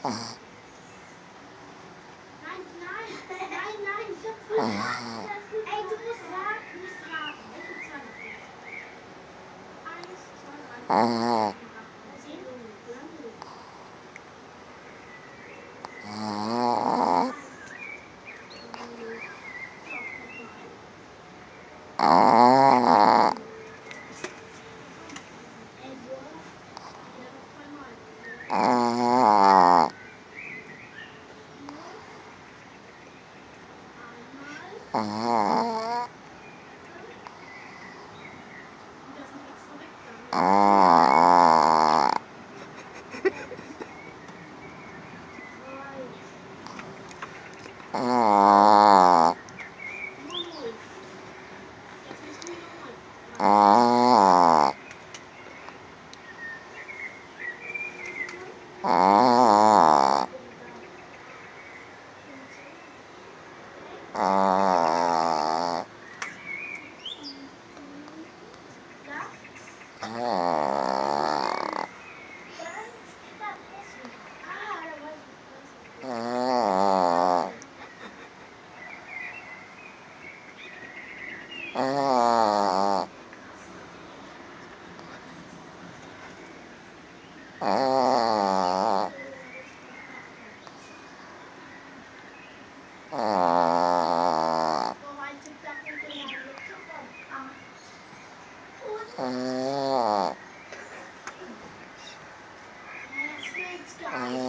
Nein, nein, nein, nein, ich hab Fußraten. Ey, du musst sagen, Fußraten. Welche Zahl ist es? 1, 2, 3, 4, 5, 6, 7, 8, 9, 10 oder 0? Nein. Oder 0. Doch, nochmal. Edward. Ja, noch zweimal. Edward. 4. Einmal. 5. Und da ist ein extra weggegangen. Jetzt 4. 6. 3. 2. Nur 0. Jetzt musst du ihn nochmal dran ziehen. 4. Wie gesagt. 15. 6. 7. Das. 5. Oder was steht da deswegen? Ah, da weiß ich jetzt. Warte. Das da. Da ist was 8 jetzt. So, mein Tippdachpunkt in meinem Laptop waren 8 und 5. Hä, es will's gar nicht.